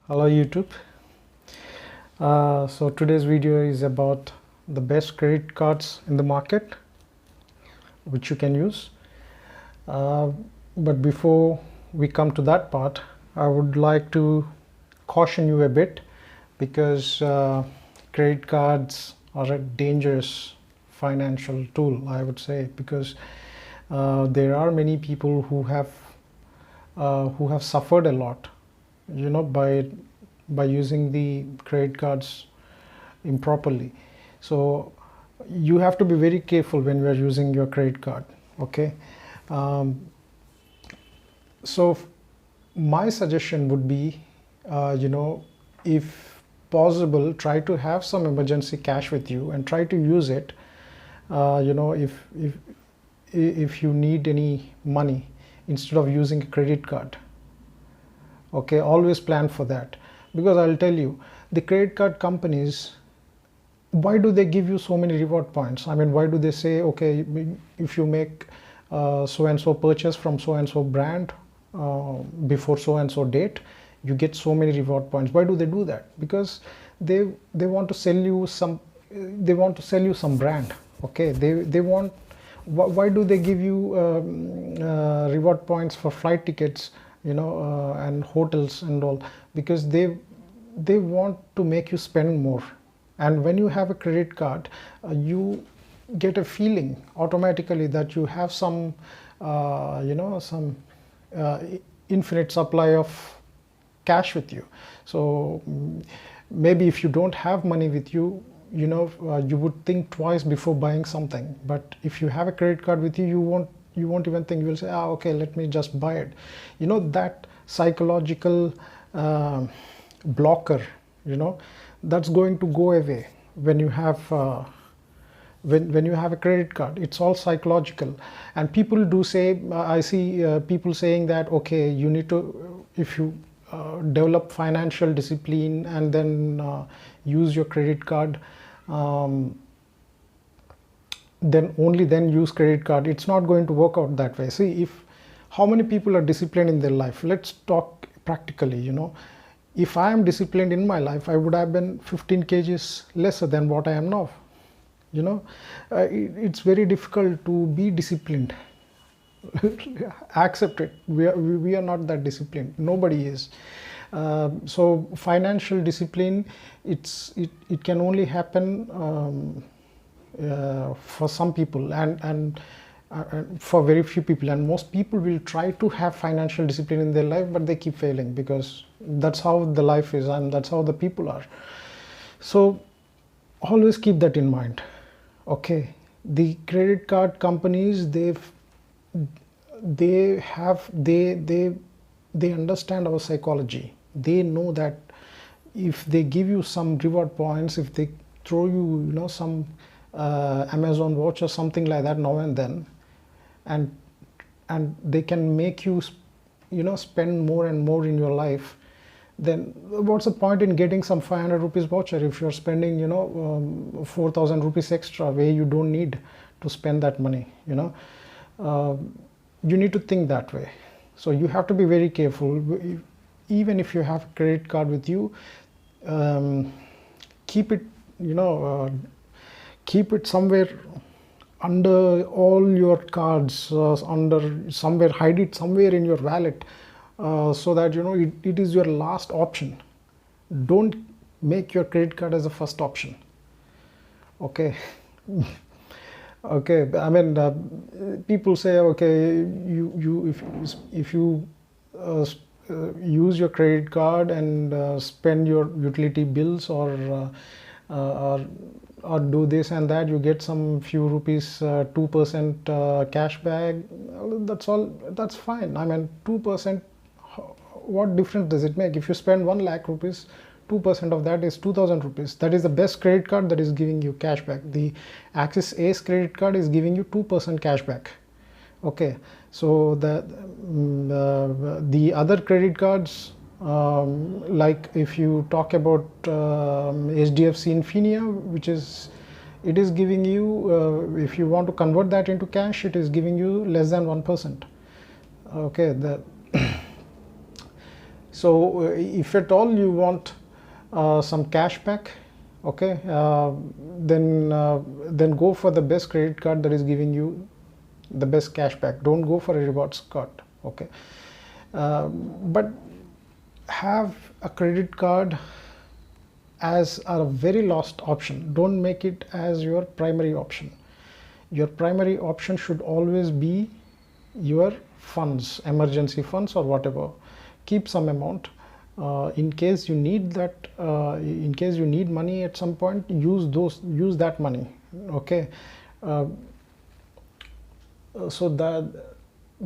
Hello YouTube. So today's video is about the best credit cards in the market which you can use. But before we come to that part, I would like to caution you a bit because credit cards are a dangerous financial tool, I would say, because there are many people who have suffered a lot, by using the credit cards improperly. So you have to be very careful when you are using your credit card. Okay. So my suggestion would be, if possible, try to have some emergency cash with you and try to use it. If you need any money, instead of using a credit card. Okay, always plan for that, because I'll tell you, the credit card companies, why do they give you so many reward points? I mean, why do they say, okay, if you make so and so purchase from so and so brand before so and so date, you get so many reward points? Why do they do that? Because they want to sell you some, brand. Okay, they want, why do they give you reward points for flight tickets, and hotels and all? Because they want to make you spend more. And when you have a credit card, you get a feeling automatically that you have some infinite supply of cash with you. So maybe if you don't have money with you, you would think twice before buying something. But if you have a credit card with you, you won't even think. You will say, okay, let me just buy it. That psychological blocker, that's going to go away when you have when you have a credit card. It's all psychological. And people do say, I see people saying that, okay, you need to, if you develop financial discipline and then use your credit card, then only then use credit card. It's not going to work out that way. See, how many people are disciplined in their life? Let's talk practically. If I am disciplined in my life, I would have been 15 kgs lesser than what I am now. It's very difficult to be disciplined. Accept it. We are not that disciplined. Nobody is. So financial discipline, it can only happen for some people and for very few people. And most people will try to have financial discipline in their life, but they keep failing, because that's how the life is and that's how the people are. So always keep that in mind. Okay, the credit card companies, they understand our psychology. They know that if they give you some reward points, if they throw you, some Amazon watch or something like that now and then, and they can make you, spend more and more in your life, then what's the point in getting some 500 rupees voucher if you're spending 4,000 rupees extra where you don't need to spend that money? You need to think that way. So you have to be very careful. Even if you have a credit card with you, keep it keep it somewhere under all your cards, under somewhere, hide it somewhere in your wallet, so that it is your last option. Don't make your credit card as a first option. Okay. Okay, I mean, people say, okay, if you use your credit card and spend your utility bills or do this and that, you get some few rupees, 2% cash back. That's all. That's fine. I mean, 2%. What difference does it make? If you spend 1 lakh rupees, 2% of that is 2,000 rupees. That is the best credit card that is giving you cash back. The Axis Ace credit card is giving you 2% cash back. Okay, so the other credit cards, like if you talk about HDFC Infinia, it is giving you, if you want to convert that into cash, it is giving you less than 1%. Okay, So if at all you want some cash back, okay, then go for the best credit card that is giving you the best cash back. Don't go for a rewards card, okay. But have a credit card as a very last option. Don't make it as your primary option. Your primary option should always be your funds, emergency funds or whatever. Keep some amount in case you need that, in case you need money at some point. Use that money, okay. So that,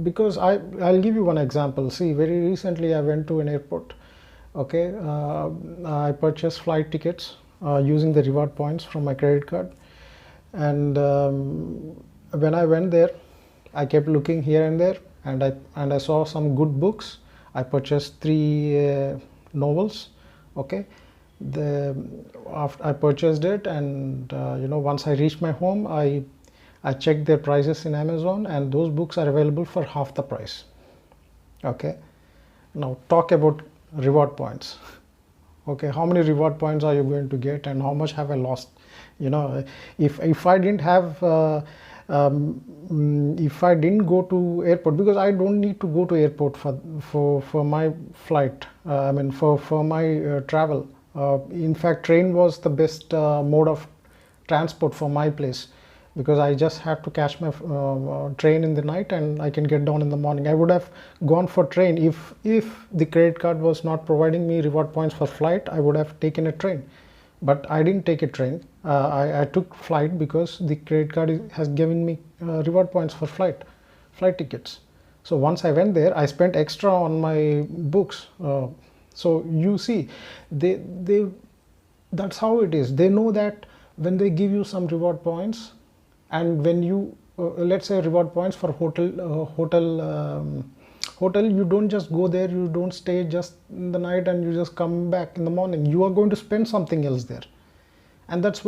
because I'll give you one example. See, very recently I went to an airport, okay. I purchased flight tickets using the reward points from my credit card, and when I went there, I kept looking here and there, and I saw some good books. I purchased 3 novels, okay. After I purchased it, and once I reached my home, I checked their prices in Amazon, and those books are available for half the price, okay. Now talk about reward points, okay. How many reward points are you going to get, and how much have I lost? If I didn't have if I didn't go to airport, because I don't need to go to airport for my flight, I mean for my travel. In fact, train was the best mode of transport for my place, because I just have to catch my train in the night and I can get down in the morning. I would have gone for train. If the credit card was not providing me reward points for flight, I would have taken a train. But I didn't take a train. I took flight because the credit card has given me reward points for flight tickets. So once I went there, I spent extra on my books. So you see, that's how it is. They know that when they give you some reward points, and when you let's say reward points for hotel, you don't just go there, you don't stay just in the night and you just come back in the morning. You are going to spend something else there, and that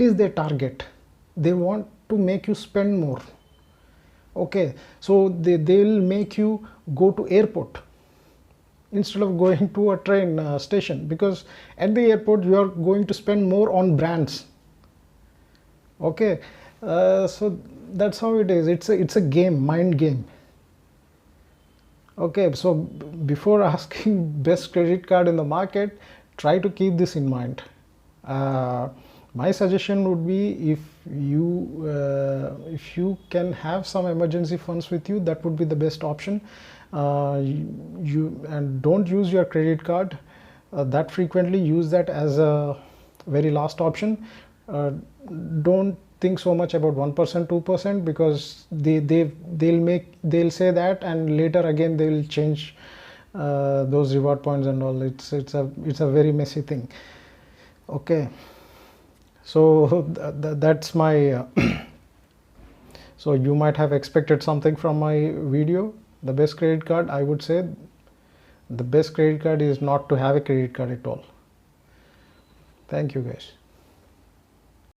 is their target. They want to make you spend more, okay. So they'll make you go to airport instead of going to a train station, because at the airport you are going to spend more on brands, okay. So that's how it is. It's a game, mind game. Okay, so before asking best credit card in the market, try to keep this in mind. My suggestion would be, if you can have some emergency funds with you, that would be the best option. And don't use your credit card that frequently. Use that as a very last option. Don't think so much about 1%, 2%, because they'll say that, and later again they will change those reward points and all. It's a very messy thing, okay. So that's my so you might have expected something from my video. The best credit card, I would say the best credit card is not to have a credit card at all. Thank you guys.